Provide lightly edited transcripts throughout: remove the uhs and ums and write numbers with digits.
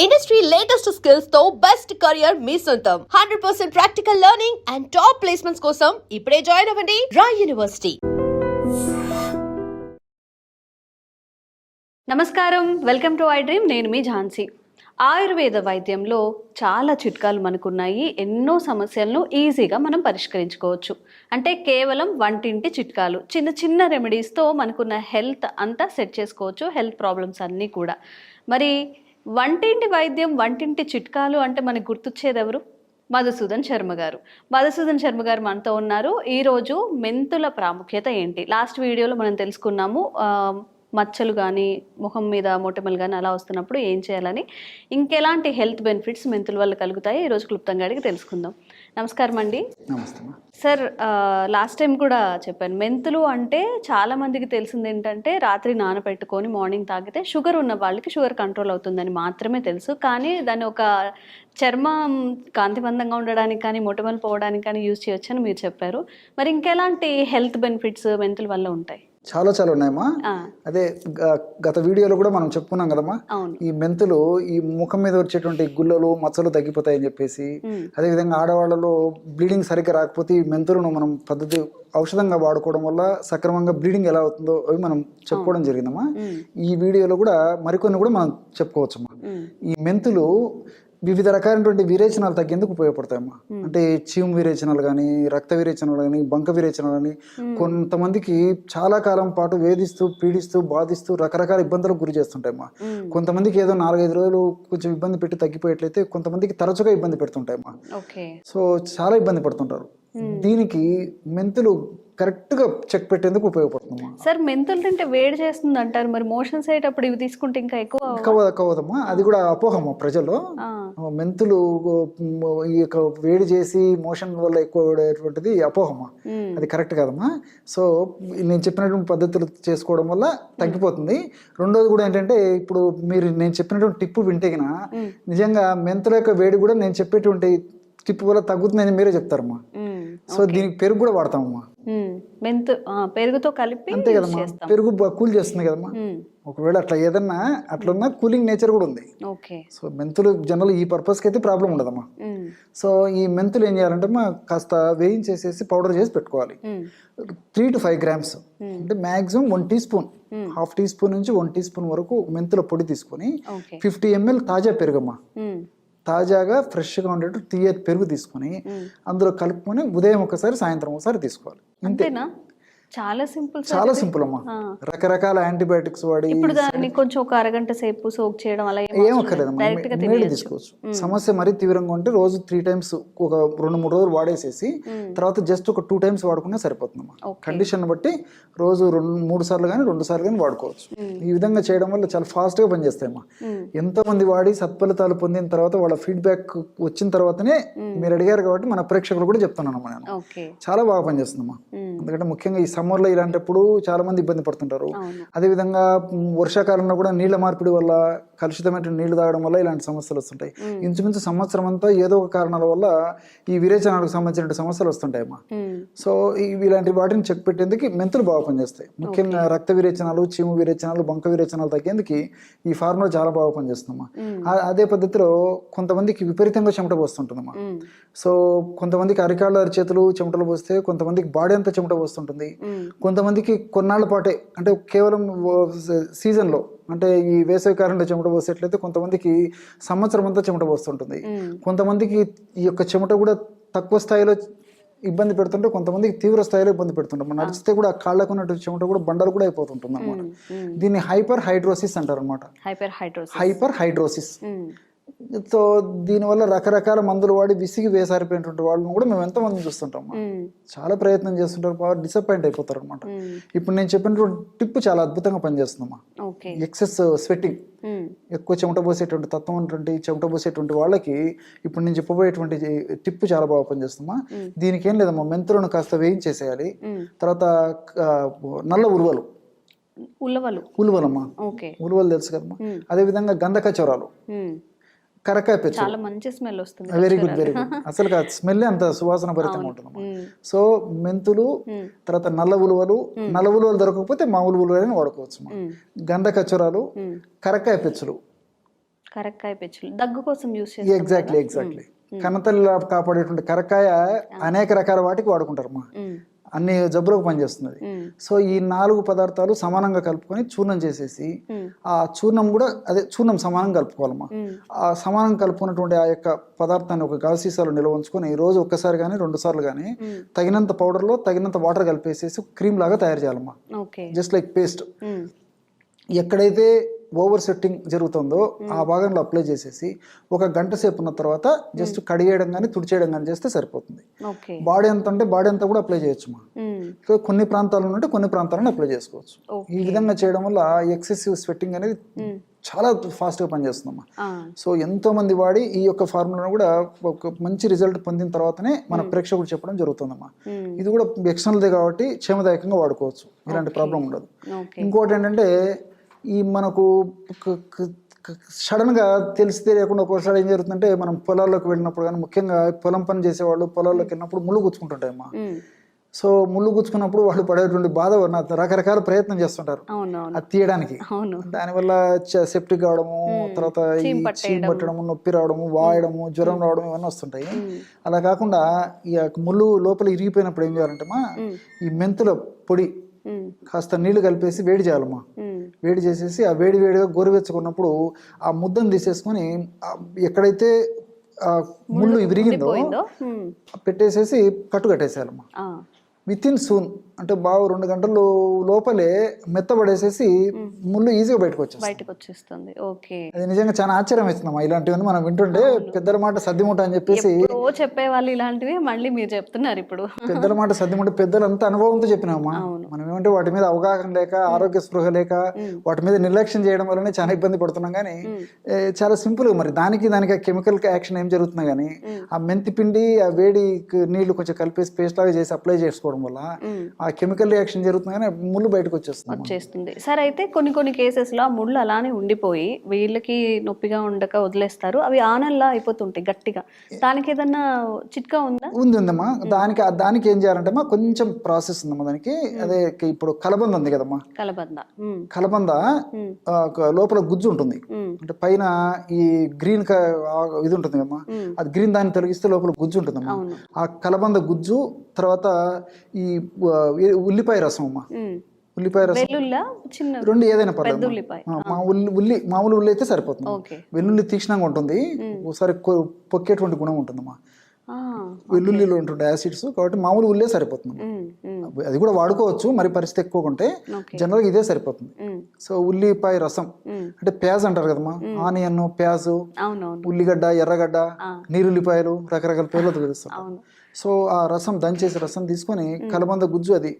Industry latest skills తో best career మీ సొంతం 100% practical learning and top placements కోసం ఇప్పుడే జాయిన్ అవ్వండి రాయ్ యూనివర్సిటీ. నమస్కారం, వెల్కమ్ టు ఐ డ్రీమ్. నేను మీ ఝాన్సీ. ఆయుర్వేద వైద్యంలో చాలా చిట్కాలు మనకున్నాయి. ఎన్నో సమస్యలను ఈజీగా మనం పరిష్కరించుకోవచ్చు. అంటే కేవలం వంటింటి చిట్కాలు, చిన్న చిన్న రెమెడీస్తో మనకున్న హెల్త్ అంతా సెట్ చేసుకోవచ్చు, హెల్త్ ప్రాబ్లమ్స్ అన్నీ కూడా. మరి వంటింటి వైద్యం, వంటింటి చిట్కాలు అంటే మనకు గుర్తొచ్చేది ఎవరు? మధుసూదన్ శర్మ గారు. మధుసూదన్ శర్మ గారు మనతో ఉన్నారు. ఈరోజు మెంతుల ప్రాముఖ్యత ఏంటి, లాస్ట్ వీడియోలో మనం తెలుసుకున్నాము. మచ్చలు కానీ, ముఖం మీద మొటిమలు కానీ అలా వస్తున్నప్పుడు ఏం చేయాలని, ఇంకెలాంటి హెల్త్ బెనిఫిట్స్ మెంతుల వల్ల కలుగుతాయి, ఈరోజు క్లుప్తంగా అడిగి తెలుసుకుందాం. నమస్కారం అండి. నమస్తే సార్, లాస్ట్ టైం కూడా చెప్పాను, మెంతులు అంటే చాలా మందికి తెలిసింది ఏంటంటే రాత్రి నానబెట్టుకొని మార్నింగ్ తాగితే షుగర్ ఉన్న వాళ్ళకి షుగర్ కంట్రోల్ అవుతుందని మాత్రమే తెలుసు. కానీ దాన్ని ఒక చర్మం కాంతివంతంగా ఉండడానికి కానీ, మొటిమలు పోవడానికి కానీ యూజ్ చేయొచ్చని మీరు చెప్పారు. మరి ఇంకెలాంటి హెల్త్ బెనిఫిట్స్ మెంతుల వల్ల ఉంటాయి? చాలా ఉన్నాయమ్మా. అదే గత వీడియోలో కూడా మనం చెప్పుకున్నాం కదమ్మా, ఈ మెంతులు ఈ ముఖం మీద వచ్చేటువంటి గుల్లలు, మచ్చలు తగ్గిపోతాయని చెప్పేసి, అదేవిధంగా ఆడవాళ్ళలో బ్లీడింగ్ సరిగ్గా రాకపోతే ఈ మెంతులను మనం పద్ధతి ఔషధంగా వాడుకోవడం వల్ల సక్రమంగా బ్లీడింగ్ ఎలా అవుతుందో అవి మనం చెప్పుకోవడం జరిగిందమ్మా. ఈ వీడియోలో కూడా మరికొన్ని కూడా మనం చెప్పుకోవచ్చమ్మా. ఈ మెంతులు వివిధ రకాలైనటువంటి విరేచనాలు తగ్గేందుకు ఉపయోగపడతాయమ్మా. అంటే చీము విరేచనాలు కానీ, రక్త విరేచనాలు కానీ, బంక విరేచనాలు కానీ, కొంతమందికి చాలా కాలం పాటు వేధిస్తూ, పీడిస్తూ, బాధిస్తూ రకరకాల ఇబ్బందులకు గురి చేస్తుంటాయమ్మా. కొంతమందికి ఏదో 4-5 రోజులు కొంచెం ఇబ్బంది పెట్టి తగ్గిపోయేట్లయితే, కొంతమందికి తరచుగా ఇబ్బంది పెడుతుంటాయమ్మా. సో చాలా ఇబ్బంది పడుతుంటారు. దీనికి మెంతులు కరెక్ట్ గా చెక్ పెట్టేందుకు ఉపయోగపడుతుంది. సార్, మెంతులు తింటే వేడి చేస్తుంది అంటారు, మరి మోషన్స్ అయ్యేటప్పుడు ఇవి తీసుకుంటే ఇంకా ఎక్కువదమ్మా. అది కూడా అపోహమ్మా ప్రజలు. మెంతులు ఈ యొక్క వేడి చేసి మోషన్ వల్ల ఎక్కువ వేడేటువంటిది అపోహమ్మా. అది కరెక్ట్ కాదమ్మా. సో నేను చెప్పినటువంటి పద్ధతులు చేసుకోవడం వల్ల తగ్గిపోతుంది. రెండోది కూడా ఏంటంటే, ఇప్పుడు మీరు నేను చెప్పినటువంటి టిప్పు వింటే గిన నిజంగా మెంతుల యొక్క వేడి కూడా నేను చెప్పేటువంటి టిప్పు వల్ల తగ్గుతుందని మీరే చెప్తారమ్మా. సో దీనికి పెరుగు కూడా వాడతామమ్మా. పెరుగుతో కలిపి అంతే కదమ్మా, పెరుగు కూల్ చేస్తుంది కదమ్మా. ఒకవేళ అట్లా ఏదన్నా అట్లున్నా కూలింగ్ నేచర్ కూడా ఉంది. సో మెంతులు జనరల్ ఈ పర్పస్కి అయితే ప్రాబ్లం ఉండదమ్మా. సో ఈ మెంతులు ఏం చేయాలంటే కాస్త వేయించేసేసి పౌడర్ చేసి పెట్టుకోవాలి. 3 to 5 grams అంటే మాక్సిమం 1 teaspoon, 1/2 teaspoon నుంచి 1 teaspoon వరకు మెంతుల పొడి తీసుకొని 50 ml తాజా పెరుగమ్మా, తాజాగా ఫ్రెష్గా ఉండేట్టు తీయ పెరుగు తీసుకొని అందులో కలుపుకొని ఉదయం ఒకసారి, సాయంత్రం ఒకసారి తీసుకోవాలి. అంతేనా? చాలా సింపుల్, చాలా సింపుల్ అమ్మా. రకరకాల యాంటీబయాటిక్స్ వాడి ఇప్పుడు దాన్ని కొంచెం ఒక అరగంట సేపు సోక్ చేయడం అలా ఏం అక్కర్లేదమ్మా. తీసుకోవచ్చు. సమస్య మరీ తీవ్రంగా ఉంటే రోజు 3 times ఒక 2-3 రోజులు వాడేసేసి తర్వాత జస్ట్ ఒక 2 times వాడుకున్నా సరిపోతుందమ్మా. కండిషన్ బట్టి రోజు 2-3 సార్లు కానీ 2 సార్లు కానీ వాడుకోవచ్చు. ఈ విధంగా చేయడం వల్ల చాలా ఫాస్ట్ గా పనిచేస్తాయమ్మా. ఎంతో మంది వాడి సత్ఫలితాలు పొందిన తర్వాత వాళ్ళ ఫీడ్బ్యాక్ వచ్చిన తర్వాతనే మీరు అడిగారు కాబట్టి మన ప్రేక్షకులు కూడా చెప్తున్నానమ్మా. నేను చాలా బాగా పనిచేస్తుందమ్మా. ఎందుకంటే ముఖ్యంగా ఈ సమ్మర్ లో ఇలాంటప్పుడు చాలా మంది ఇబ్బంది పడుతుంటారు. అదేవిధంగా వర్షాకాలంలో కూడా నీళ్ల మార్పిడి వల్ల, కలుషితమైన నీళ్లు తాగడం వల్ల ఇలాంటి సమస్యలు వస్తుంటాయి. ఇంచుమించు సంవత్సరం అంతా ఏదో ఒక కారణాల వల్ల ఈ విరేచనాలకు సంబంధించిన సమస్యలు వస్తుంటాయమ్మా. సో ఇలాంటి వాటిని చెక్ పెట్టేందుకు మెంతులు బాగా పనిచేస్తాయి. ముఖ్యంగా రక్త విరేచనాలు, చీము విరేచనాలు, బంక విరేచనాలు తగ్గేందుకు ఈ ఫార్ములా చాలా బాగా పనిచేస్తుందమ్మా. అదే పద్ధతిలో కొంతమందికి విపరీతంగా చెమట పోస్తుంటుందమ్మా. సో కొంతమందికి అరికాళ్ళ చేతులు చెమటలు పోస్తే, కొంతమందికి బాడీ అంతా చెమట పోస్తుంటుంది. కొంతమందికి కొన్నాళ్ల పాటే, అంటే కేవలం సీజన్లో, అంటే ఈ వేసవి కాలంలో చెమట పోసేట్లయితే కొంతమందికి సంవత్సరం అంతా చెమట పోస్తుంటుంది. కొంతమందికి ఈ యొక్క చెమట కూడా తక్కువ స్థాయిలో ఇబ్బంది పెడుతుంటే, కొంతమందికి తీవ్ర స్థాయిలో ఇబ్బంది పెడుతుంటాం. నడిచితే కూడా కాళ్ళకు ఉన్నటువంటి చెమట కూడా బండలు కూడా అయిపోతుంటుంది అనమాట. దీన్ని హైపర్ హైడ్రోసిస్ అంటారు అనమాట. Hyper hidrosis. సో దీనివల్ల రకరకాల మందులు వాడి విసిగి వేసారిపోయినటువంటి వాళ్ళని కూడా మేము ఎంతమంది చూస్తుంటాం. చాలా ప్రయత్నం చేస్తుంటారు, డిసప్పాయింట్ అయిపోతారు అనమాట. ఇప్పుడు నేను చెప్పినటువంటి టిప్ చాలా అద్భుతంగా పనిచేస్తుందమ్మా. ఎక్సెస్ స్వెట్టింగ్, ఎక్కువ చెమట పోసేటువంటి తత్వం ఉన్నటువంటి, చెమట పోసేటువంటి వాళ్ళకి ఇప్పుడు నేను చెప్పబోయేటువంటి టిప్ చాలా బాగా పనిచేస్తుందమ్మా. దీనికి ఏం లేదమ్మా, మెంతులను కాస్త వేయించేసేయాలి. తర్వాత నల్ల ఉలువలమ్మా, ఉలువలు తెలుసు కదమ్మా. అదే విధంగా గంధకచోరాలు, కరకాయ పెచ్చు, చాలా మంచి స్మెల్ వస్తుంది. Very good. అసలు స్మెల్ అంత సువాసన భరితంగా ఉంటుంది. సో మెంతులు, తర్వాత నల్ల ఉలువలు దొరకకపోతే మామూలు ఉలువలని వాడుకోవచ్చు. గంధ కచ్చరాలు, కరకాయ పెచ్చులు, కరక్కాయ పెచ్చులు దగ్గు కోసం యూస్ చేస్తాం. ఎగ్జాక్ట్లీ కన్నతల్లి కాపాడేటువంటి కరక్కాయ అనేక రకాల వాటికి వాడుకుంటారు అమ్మా, అన్ని జబ్బులకు పనిచేస్తున్నది. సో ఈ 4 పదార్థాలు సమానంగా కలుపుకొని చూర్ణం చేసేసి ఆ చూర్ణం కూడా అదే చూర్ణం సమానంగా కలుపుకోవాలమ్మా. ఆ సమానంగా కలుపుకున్నటువంటి ఆ యొక్క పదార్థాన్ని ఒక గాజు సీసాలో నిల్వ ఉంచుకొని రోజు ఒక్కసారి కానీ 2 సార్లు కానీ తగినంత పౌడర్లో తగినంత వాటర్ కలిపేసేసి క్రీమ్ లాగా తయారు చేయాలమ్మా. Just like paste. ఎక్కడైతే ఓవర్ సెట్టింగ్ జరుగుతుందో ఆ భాగంలో అప్లై చేసేసి 1 గంట సేపు ఉన్న తర్వాత జస్ట్ కడిగేయడం కానీ తుడిచేయడం కానీ చేస్తే సరిపోతుంది. బాడీ ఎంత అంటే బాడీ అంతా కూడా అప్లై చేయొచ్చు మా. కొన్ని ప్రాంతాలు ఉంటే కొన్ని ప్రాంతాలను అప్లై చేసుకోవచ్చు. ఈ విధంగా చేయడం వల్ల ఎక్సెసివ్ స్వెట్టింగ్ అనేది చాలా ఫాస్ట్గా పనిచేస్తుందమ్మా. సో ఎంతో మంది వాడి ఈ యొక్క ఫార్ములాను కూడా ఒక మంచి రిజల్ట్ పొందిన తర్వాతనే మన ప్రేక్షకుడు చెప్పడం జరుగుతుందమ్మా. ఇది కూడా ఎక్స్టర్నల్దే కాబట్టి క్షేమదాయకంగా వాడుకోవచ్చు, ఇలాంటి ప్రాబ్లం ఉండదు. ఇంకోటి ఏంటంటే ఈ మనకు సడన్గా తెలిసి తెలియకుండా ఒక్కోసారి ఏం జరుగుతుందంటే మనం పొలాల్లోకి వెళ్ళినప్పుడు కానీ ముఖ్యంగా పొలం పని చేసేవాళ్ళు పొలాల్లోకి వెళ్ళినప్పుడు ముళ్ళు గుచ్చుకుంటుంటాయమ్మా. సో ముళ్ళు గుచ్చుకున్నప్పుడు వాళ్ళు పడేటువంటి బాధ రకరకాల ప్రయత్నం చేస్తుంటారు అది తీయడానికి. దానివల్ల సెప్టిక్ కావడము, తర్వాత చీమ్ పట్టడము, నొప్పి రావడము, వాయడము, జ్వరం రావడం ఇవన్నీ వస్తుంటాయి. అలా కాకుండా ఈ ముళ్ళు లోపల ఇరిగిపోయినప్పుడు ఏం చేయాలంటే ఈ మెంతుల పొడి కాస్త నీళ్లు కలిపేసి వేడి చేయాలమ్మా. వేడి చేసేసి ఆ వేడిగా గోరువెచ్చుకున్నప్పుడు ఆ ముద్దను తీసేసుకొని ఎక్కడైతే ముళ్ళు విరిగిందో పెట్టేసేసి కట్టు కట్టేసేయాలమ్మా. విత్ ఇన్ సూన్ అంటే బాగా 2 గంటల లోపలే మెత్తబడేసేసి ముళ్ళు ఈజీగా బయటకు వచ్చేస్తుంది. అది నిజంగా చాలా ఆశ్చర్యం వేస్తుందమ్మా. ఇలాంటివన్నీ మనం వింటుంటే పెద్దల మాట సద్దిమూట అని చెప్పేసి చెప్పేవాళ్ళు ఇలాంటివి మళ్ళీ మీరు చెప్తున్నారు ఇప్పుడు. పెద్దల మాట సద్దిమూట పెద్దలు అంత అనుభవంతో చెప్పినామా. మనం ఏమంటే వాటి మీద అవగాహన లేక ఆరోగ్య స్పృహ లేక వాటి మీద నిర్లక్ష్యం చేయడం వల్లనే చాలా ఇబ్బంది పడుతున్నాం. కానీ చాలా సింపుల్ మరి దానికి ఆ కెమికల్ యాక్షన్ ఏం జరుగుతున్నా కానీ ఆ మెంతి పిండి ఆ వేడి నీళ్లు కొంచెం కలిపేసి పేస్ట్ లాగా చేసి అప్లై చేసుకోవడం వల్ల ఆ కెమికల్ రియాక్షన్ జరుగుతుందని ముళ్ళు బయటకు వచ్చేస్తుంది. సరే, అయితే కొన్ని కేసెస్ లో ముళ్ళు అలానే ఉండిపోయి వీళ్ళకి నొప్పిగా ఉండక వదిలేస్తారు, అవి ఆనల్లా అయిపోతుంటాయి గట్టిగా. దానికి ఏదన్నా చిట్కా ఉందా? ఉందమ్మా. దానికి ఏం చేయాలంటే కొంచెం ప్రాసెస్ ఉందమ్మా దానికి. అదే ఇప్పుడు కలబంద ఉంది కదమ్మా, కలబంద లోపల గుజ్జు ఉంటుంది. అంటే పైన ఈ గ్రీన్ ఇది ఉంటుంది కదమ్మా, అది గ్రీన్ దాన్ని తొలగిస్తే లోపల గుజ్జు ఉంటుందమ్మా. ఆ కలబంద గుజ్జు తర్వాత ఈ ఉల్లిపాయ రసం అమ్మా. ఉల్లిపాయ రసం 2 ఏదైనా పర్లేదు. మామూలు ఉల్లి అయితే సరిపోతుంది. వెల్లుల్లి తీక్షణంగా ఉంటుంది, ఒకసారి పొక్కేటువంటి గుణం ఉంటుందమ్మా. వెల్లుల్లిలో ఉంటుండే యాసిడ్స్ కాబట్టి మామూలు ఉల్లే సరిపోతుంది. అది కూడా వాడుకోవచ్చు, మరి పరిస్థితి ఎక్కువ ఉంటే జనరల్గా ఇదే సరిపోతుంది. సో ఉల్లిపాయ రసం అంటే ప్యాజ్ అంటారు కదమ్మా, ఆనియన్, ప్యాజు, ఉల్లిగడ్డ, ఎర్రగడ్డ, నీరుల్లిపాయలు, రకరకాల పేర్లతో పిలుస్తాం. సో ఆ రసం దంచేసి రసం తీసుకొని కలబంద గుజ్జు అది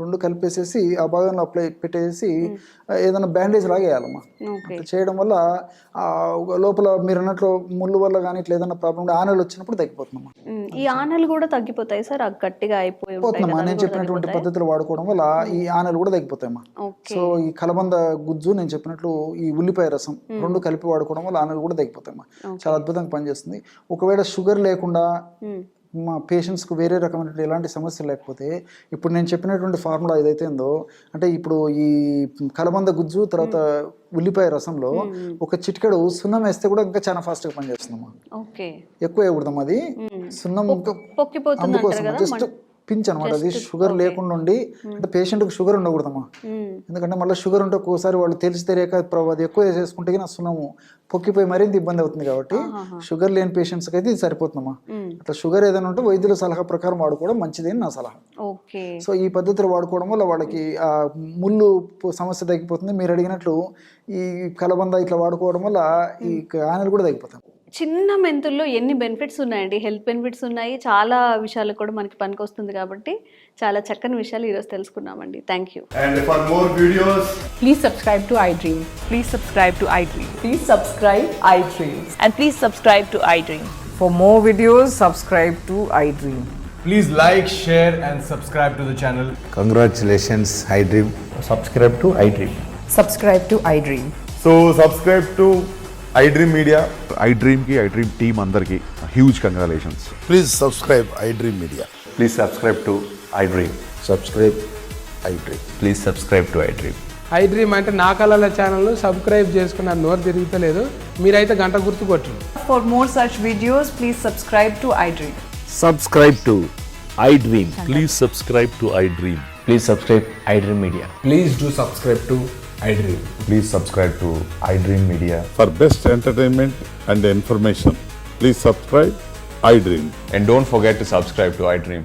2 కలిపేసేసి ఆ భాగంలో అప్లై పెట్టేసి ఏదైనా బ్యాండేజ్ లాగా వేయాలమ్మా. అట్లా చేయడం వల్ల లోపల మీరు అన్నట్లు ముళ్ళు వల్ల కానీ ఇట్లా ఏదైనా ప్రాబ్లం ఆనలు వచ్చినప్పుడు తగ్గిపోతుందమ్మా. ఈ ఆనలు కూడా తగ్గిపోతాయి సార్, గట్టిగా అయిపోతుందమ్మా. నేను చెప్పినటువంటి పద్ధతులు వాడుకోవడం వల్ల ఈ ఆనలు కూడా తగ్గిపోతాయమ్మా. సో ఈ కలబంద గుజ్జు నేను చెప్పినట్లు ఈ ఉల్లిపాయ రసం 2 కలిపి వాడుకోవడం వల్ల ఆనలు కూడా తగ్గిపోతాయమ్మా. చాలా అద్భుతంగా పనిచేస్తుంది. ఒకవేళ షుగర్ లేకుండా మా పేషెంట్స్కు వేరే రకమైన ఎలాంటి సమస్యలు లేకపోతే ఇప్పుడు నేను చెప్పినటువంటి ఫార్ములా ఏదైతే ఉందో, అంటే ఇప్పుడు ఈ కలబంద గుజ్జు తర్వాత ఉల్లిపాయ రసంలో ఒక చిటికెడు సున్నం వేస్తే కూడా ఇంకా చాలా ఫాస్ట్గా పనిచేస్తుందమ్మా. ఎక్కువ వేయకూడదమ్మా, అది సున్నం అందుకోసం జస్ట్ పించ్ అనమాట. అది షుగర్ లేకుండా ఉండి, అంటే పేషెంట్కి షుగర్ ఉండకూడదమ్మా. ఎందుకంటే మళ్ళీ షుగర్ ఉంటే ఒక్కోసారి వాళ్ళు తెలిసి తెలియక అది ఎక్కువ వేసేసుకుంటే నా సున్నము పొక్కిపోయి మరింత ఇబ్బంది అవుతుంది. కాబట్టి షుగర్ లేని పేషెంట్స్కి అయితే ఇది సరిపోతుందమ్మా. అట్లా షుగర్ ఏదైనా ఉంటే వైద్యుల సలహా ప్రకారం వాడుకోవడం మంచిది అని నా సలహా. సో ఈ పద్ధతిలో వాడుకోవడం వల్ల వాళ్ళకి ఆ ముళ్ళు సమస్య తగ్గిపోతుంది. మీరు అడిగినట్లు ఈ కలబంద ఇట్లా వాడుకోవడం వల్ల ఈ ఆనలు కూడా తగ్గిపోతాయి. చిన్న మెంతుల్లో ఎన్ని బెనిఫిట్స్ ఉన్నాయండి, హెల్త్ బెనిఫిట్స్ ఉన్నాయి, చాలా విషయాలు కూడా మనకి పనికి వస్తుంది. కాబట్టి చాలా చక్కని విషయాలు ఈరోజు తెలుసుకున్నామండి. Thank you. And for more videos, please subscribe to iDream. Please subscribe to iDream. Please subscribe iDream. And please subscribe to iDream. For more videos, subscribe to iDream. please like, share and subscribe to the channel. Congratulations, iDream. Subscribe to iDream. Subscribe to iDream. So subscribe to iDream Media. iDream team andarki huge congratulations. Please subscribe iDream Media. Please subscribe to iDream. Subscribe iDream. Please subscribe to iDream. I dream అంటే నా కళల ఛానల్ను subscribe చేసుకున్న నోరు తిరుగుతలేదు, మీరైతే గంట గుర్తు కొట్టండి. For more such videos, please subscribe to iDream. Subscribe to iDream. Please subscribe to iDream. Please subscribe iDream Media. Please do subscribe to iDream. Please subscribe to iDream Media. For best entertainment and information, please subscribe iDream. And don't forget to subscribe to iDream.